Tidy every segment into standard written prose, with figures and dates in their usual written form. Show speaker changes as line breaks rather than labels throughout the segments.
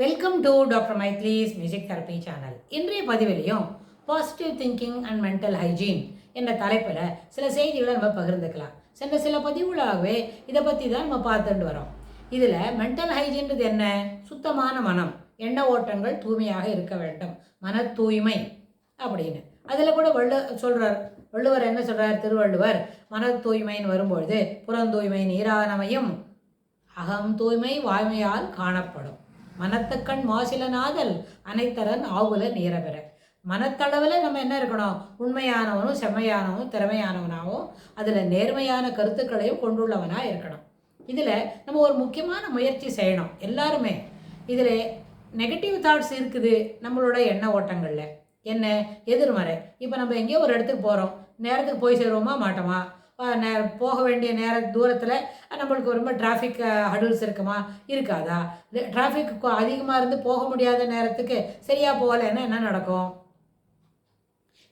Welcome to doctor Mythili's music therapy channel. இன்றைய பதிவிலையும் positive thinking and mental hygiene என்ற தலைப்பில் சில செய்திகளை நம்ம பகிர்ந்துக்கலாம். சென்ற சில பதிவுகளாகவே இதை பற்றி தான் நம்ம பார்த்துட்டு வரோம். இதில் மென்டல் ஹைஜீன்றது என்ன? சுத்தமான மனம், எண்ண ஓட்டங்கள் தூய்மையாக இருக்க வேண்டும், மன தூய்மை அப்படின்னு. அதில் கூட வள்ளுவர் என்ன சொல்கிறார்? திருவள்ளுவர் மன தூய்மைன்னு வரும்பொழுது புறந்தூய்மை நீரானமையும் அகம் தூய்மை வாய்மையால் காணப்படும், மனத்துக்கண் மாசிலனாதல் அனைத்தரன் ஆகுல நீரபெற. மனத்தளவில் நம்ம என்ன இருக்கணும்? உண்மையானவனும் செம்மையானவனும் திறமையானவனாகவும் அதில் நேர்மையான கருத்துக்களையும் கொண்டுள்ளவனாக இருக்கணும். இதில் நம்ம ஒரு முக்கியமான முயற்சி செய்யணும் எல்லாருமே. இதில் நெகட்டிவ் தாட்ஸ் இருக்குது நம்மளோட எண்ண ஓட்டங்களில். என்ன? எதிர்மறை. இப்போ நம்ம எங்கேயோ ஒரு இடத்துக்கு போகிறோம், நேரத்துக்கு போய் சேருவோமா மாட்டோமா? போக வேண்டிய தூரத்தில் நம்மளுக்கு ரொம்ப டிராஃபிக் ஹடில்ஸ் இருக்குமா? இருக்காதா? டிராஃபிக் அதிகமாக இருந்து போக முடியாத நேரத்துக்கு சரியாக போகலைன்னா என்ன நடக்கும்?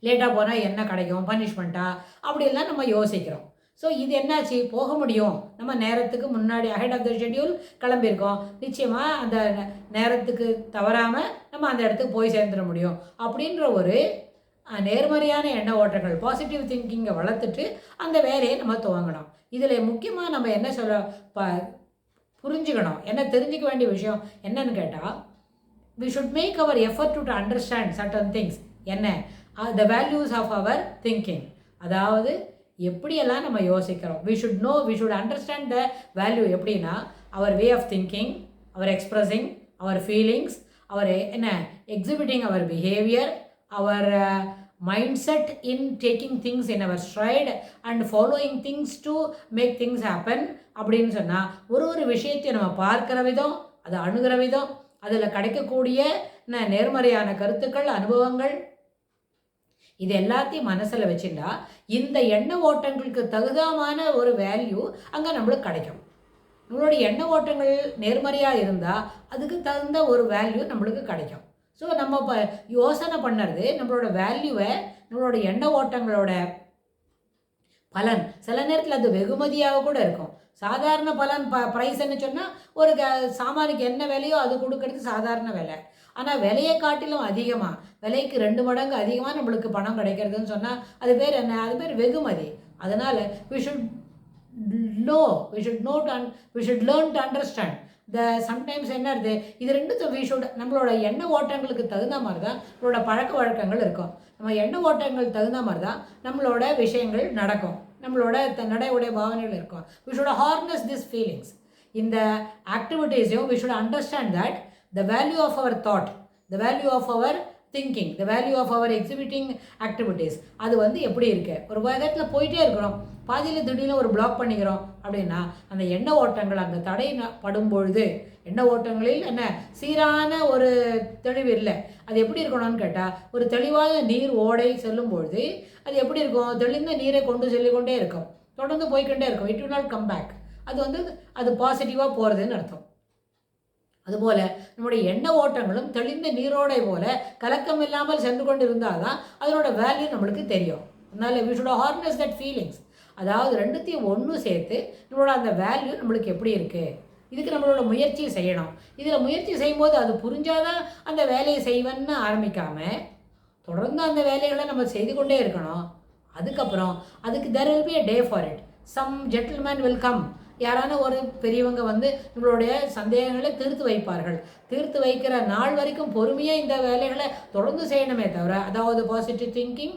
லேட்டாக போனால் என்ன கிடைக்கும்? பனிஷ்மெண்ட்டா? அப்படிலாம் நம்ம யோசிக்கிறோம். ஸோ இது என்னாச்சு? போக முடியும், நம்ம நேரத்துக்கு முன்னாடி அஹெட் ஆஃப் த ஷெட்யூல் கிளம்பியிருக்கோம், நிச்சயமாக அந்த நேரத்துக்கு தவறாமல் நம்ம அந்த இடத்துக்கு போய் சேர்ந்துட முடியும் அப்படின்ற ஒரு நேர்மறையான எண்ண ஓட்டங்கள், பாசிட்டிவ் திங்கிங்கை வளர்த்துட்டு அந்த வேலையை நம்ம துவங்கணும். இதில் முக்கியமாக நம்ம என்ன புரிஞ்சுக்கணும், என்ன தெரிஞ்சிக்க வேண்டிய விஷயம் என்னன்னு கேட்டால், we should make our effort to understand certain things. என்ன? The values of our thinking. அதாவது எப்படியெல்லாம் நம்ம யோசிக்கிறோம், we should understand the value. எப்படின்னா our way of thinking, our expressing our feelings, our என்ன exhibiting our behaviour, our mindset in taking things in our stride and following things to make things happen அப்படின்னு சொன்னால், ஒரு விஷயத்தை நம்ம பார்க்குற விதம், அதை அணுகிற விதம், அதில் கிடைக்கக்கூடிய நேர்மறையான கருத்துக்கள், அனுபவங்கள், இது எல்லாத்தையும் மனசில் வச்சுட்டா இந்த எண்ண ஓட்டங்களுக்கு தகுதமான ஒரு வேல்யூ அங்கே நம்மளுக்கு கிடைக்கும். நம்மளுடைய எண்ண ஓட்டங்கள் நேர்மறையாக இருந்தால் அதுக்கு தகுந்த ஒரு வேல்யூ நம்மளுக்கு கிடைக்கும். ஸோ நம்ம இப்போ யோசனை பண்ணுறது நம்மளோட வேல்யூவை, நம்மளோட எண்ண ஓட்டங்களோட பலன் சில நேரத்தில் அது வெகுமதியாக கூட இருக்கும். சாதாரண பலன் ப்ரைஸ்ன்னு சொன்னால் ஒரு சாமானுக்கு என்ன விலையோ அது கொடுக்கறது சாதாரண விலை. ஆனால் விலையை காட்டிலும் அதிகமாக, விலைக்கு 2 மடங்கு அதிகமாக நம்மளுக்கு பணம் கிடைக்கிறதுன்னு சொன்னால் அது பேர் என்ன? அது பேர் வெகுமதி. அதனால் we should learn to understand sometimes என்ன இருக்குது, இது ரெண்டும் நம்மளோட எண்ண ஓட்டங்களுக்கு தகுந்த மாதிரி தான் நம்மளோட பழக்க வழக்கங்கள் இருக்கும். நம்ம எண்ண ஓட்டங்கள் தகுந்த மாதிரி தான் நம்மளோட விஷயங்கள் நடக்கும், நம்மளோட நடை உடைய பாவனைகள் இருக்கும். we should harness these feelings. இந்த ஆக்டிவிட்டீஸையும் we should understand that the value of our thought, the value of our thinking, the value of our exhibiting activities, அது எப்படி இருக்கு? ஒரு வேகத்தில் போயிட்டே இருக்கிறோம், பாதியில் திடீர்னு ஒரு பிளாக் பண்ணிக்கிறோம் அப்படின்னா அந்த எண்ண ஓட்டங்கள் அந்த தடை படும் பொழுது எண்ண ஓட்டங்களில் என்ன சீரான ஒரு தெளிவு இல்லை. அது எப்படி இருக்கணும்னு கேட்டால், ஒரு தெளிவான நீர் ஓடை செல்லும் பொழுது அது எப்படி இருக்கும்? தெளிந்த நீரை கொண்டு செல்லிக்கொண்டே இருக்கும், தொடர்ந்து போய்கொண்டே இருக்கும். It will not come back. அது பாசிட்டிவாக போகிறதுன்னு அர்த்தம். அதுபோல் நம்முடைய எண்ண ஓட்டங்களும் தெளிந்த நீரோடை போல கலக்கம் இல்லாமல் சென்று கொண்டு இருந்தால் தான் அதனோட வேல்யூ நம்மளுக்கு தெரியும். அதனால் we should harness that feelings. அதாவது ரெண்டுத்தையும் ஒன்று சேர்த்து நம்மளோட அந்த வேல்யூ நம்மளுக்கு எப்படி இருக்குது, இதுக்கு நம்மளோட முயற்சி செய்யணும். இதில் முயற்சி செய்யும்போது அது புரிஞ்சாதான் அந்த வேலையை செய்வேன்னு ஆரம்பிக்காமல் தொடர்ந்து அந்த வேலைகளை நம்ம செய்து கொண்டே இருக்கணும். அதுக்கப்புறம் அதுக்கு there will be a day for it. Some gentleman will come. யாரான ஒரு பெரியவங்க நம்மளுடைய சந்தேகங்களை தீர்த்து வைப்பார்கள். தீர்த்து வைக்கிற நாள் வரைக்கும் பொறுமையாக இந்த வேலைகளை தொடர்ந்து செய்யணுமே தவிர, அதாவது பாசிட்டிவ் திங்கிங்,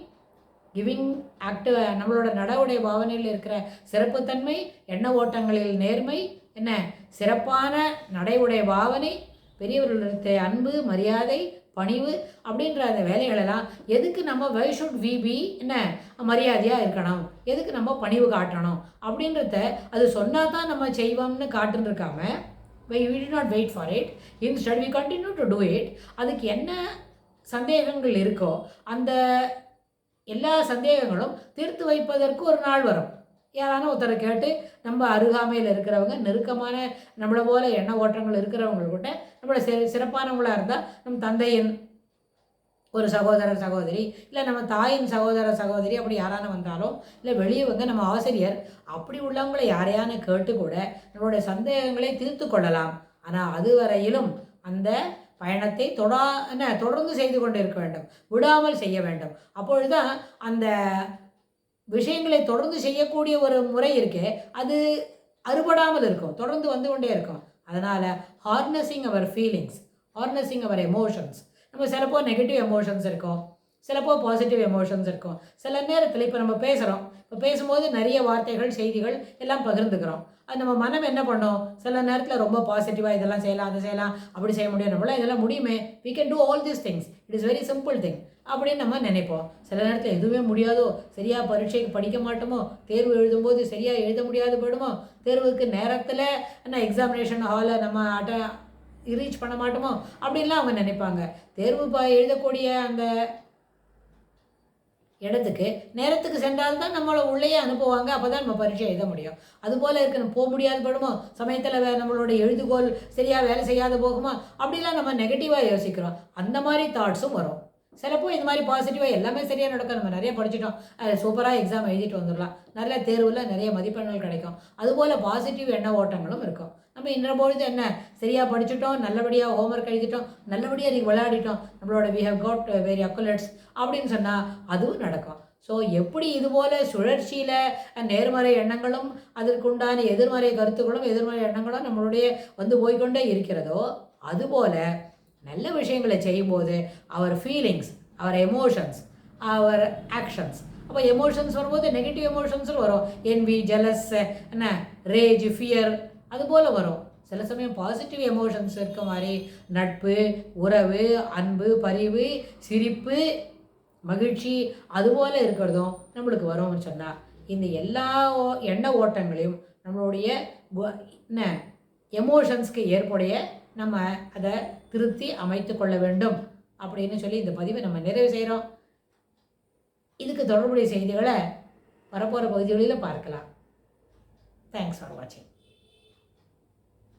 கிவிங் ஆக்டிவ், நம்மளோட நடவுடைய பாவனையில் இருக்கிற சிறப்புத்தன்மை, எண்ண ஓட்டங்களில் நேர்மை, என்ன சிறப்பான நடைவுடைய பாவனை, பெரியவர்களுடைய அன்பு, மரியாதை, பணிவு அப்படின்ற அந்த வேலைகளெல்லாம் எதுக்கு நம்ம வை ஷுட் வி பி என்ன மரியாதையாக இருக்கணும், எதுக்கு நம்ம பணிவு காட்டணும் அப்படின்றத அது சொன்னால் தான் நம்ம செய்வோம்னு காட்டுருக்காம we did not wait for it. Instead we continue to do it. அதுக்கு என்ன சந்தேகங்கள் இருக்கோ அந்த எல்லா சந்தேகங்களும் தீர்த்து வைப்பதற்கு ஒரு நாள் வரும். யாரான ஒருத்தரை கேட்டு நம்ம அருகாமையில் இருக்கிறவங்க, நெருக்கமான நம்மளை போல எண்ண ஓட்டங்கள் இருக்கிறவங்கக்கிட்ட நம்மளோட சிறப்பானவங்களாக இருந்தால் நம்ம தந்தையின் ஒரு சகோதரர் சகோதரி, இல்லை நம்ம தாயின் சகோதர சகோதரி, அப்படி யாரான வந்தாலும், இல்லை வெளியவங்க நம்ம ஆசிரியர், அப்படி உள்ளவங்களை யாரையான கேட்டு கூட நம்மளுடைய சந்தேகங்களை தீர்த்து கொள்ளலாம். ஆனால் அதுவரையிலும் அந்த பயணத்தை தொடர்ந்து செய்து கொண்டு இருக்க வேண்டும், விடாமல் செய்ய வேண்டும். அப்பொழுதுதான் அந்த விஷயங்களை தொடர்ந்து செய்யக்கூடிய ஒரு முறை இருக்கே, அது அறுபடாமல் இருக்கும், தொடர்ந்து வந்து கொண்டே இருக்கும். அதனால் harnessing our feelings, harnessing our emotions. நம்ம சிலப்போ நெகட்டிவ் எமோஷன்ஸ் இருக்கும், சிலப்போ பாசிட்டிவ் எமோஷன்ஸ் இருக்கும். சில நேரத்தில் இப்போ நம்ம பேசுகிறோம், இப்போ பேசும்போது நிறைய வார்த்தைகள் செய்திகள் எல்லாம் பகிர்ந்துக்கிறோம். அது நம்ம மனம் என்ன பண்ணோம், சில நேரத்தில் ரொம்ப பாசிட்டிவாக இதெல்லாம் செய்யலாம், அதை செய்யலாம், அப்படி செய்ய முடியும், நம்மளால் இதெல்லாம் முடியுமே, we can do all these things, it is very simple thing அப்படின்னு நம்ம நினைப்போம். சில நேரத்தில் எதுவுமே முடியாதோ, சரியாக பரீட்சைக்கு படிக்க மாட்டோமோ, தேர்வு எழுதும்போது சரியாக எழுத முடியாது போயிடுமோ, தேர்வுக்கு நேரத்தில் எக்ஸாமினேஷன் ஹாலை நம்ம ரீச் பண்ண மாட்டோமோ அப்படின்லாம் அவங்க நினைப்பாங்க. தேர்வு எழுதக்கூடிய அந்த இடத்துக்கு நேரத்துக்கு சென்றால்தான் நம்மளை உள்ளேயே அனுப்புவாங்க, அப்போ தான் நம்ம பரீட்சை எழுத முடியும். அதுபோல் இருக்கு, போக முடியாது படுமோ, சமயத்தில் நம்மளோட எழுதுகோல் சரியாக வேலை செய்யாத போகுமா, அப்படிலாம் நம்ம நெகட்டிவாக யோசிக்கிறோம். அந்த மாதிரி தாட்ஸும் வரும். சிலப்போ இந்த மாதிரி பாசிட்டிவாக எல்லாமே சரியாக நடக்கும், நம்ம நிறைய படிச்சிட்டோம், சூப்பராக எக்ஸாம் எழுதிட்டு வந்துடலாம், நல்ல தேர்வில் நிறைய மதிப்பெண்கள் கிடைக்கும். அதுபோல் பாசிட்டிவ் எண்ண ஓட்டங்களும் இருக்கும். நம்ம இன்ற பொழுது என்ன, சரியாக படிச்சுட்டோம், நல்லபடியாக ஹோம்ஒர்க் எழுதிட்டோம், நல்லபடியாக நீங்கள் விளையாடிட்டோம், நம்மளோட வி ஹவ் காட் வெரி அக்குலேட்ஸ் அப்படின்னு சொன்னால் அதுவும் நடக்கும். ஸோ எப்படி இதுபோல் சுழற்சியில் நேர்மறை எண்ணங்களும் அதற்குண்டான எதிர்மறை கருத்துக்களும் எதிர்மறை எண்ணங்களும் நம்மளுடைய வந்து போய்கொண்டே இருக்கிறதோ, அதுபோல் நல்ல விஷயங்களை செய்யும்போது our feelings, our emotions, our actions. அப்போ எமோஷன்ஸ் வரும்போது நெகட்டிவ் எமோஷன்ஸும் வரும், என்வி, ஜெலஸ், என்ன ரேஜ், ஃபியர், அதுபோல் வரும். சில சமயம் பாசிட்டிவ் எமோஷன்ஸ் இருக்க மாதிரி நட்பு, உறவு, அன்பு, பரிவு, சிரிப்பு, மகிழ்ச்சி அதுபோல் இருக்கிறதும் நம்மளுக்கு வரும்னு சொன்னால், இந்த எல்லா எண்ண ஓட்டங்களையும் நம்மளுடைய என்ன எமோஷன்ஸ்க்கு ஏற்புடைய நம்ம அதை திருத்தி அமைத்து கொள்ள வேண்டும் அப்படின்னு சொல்லி இந்த பதிவை நம்ம நிறைவு செய்கிறோம். இதுக்கு தொடர்புடைய செய்திகளை வரப்போகிற பகுதிகளில் பார்க்கலாம். தேங்க்ஸ் ஃபார் வாட்சிங்.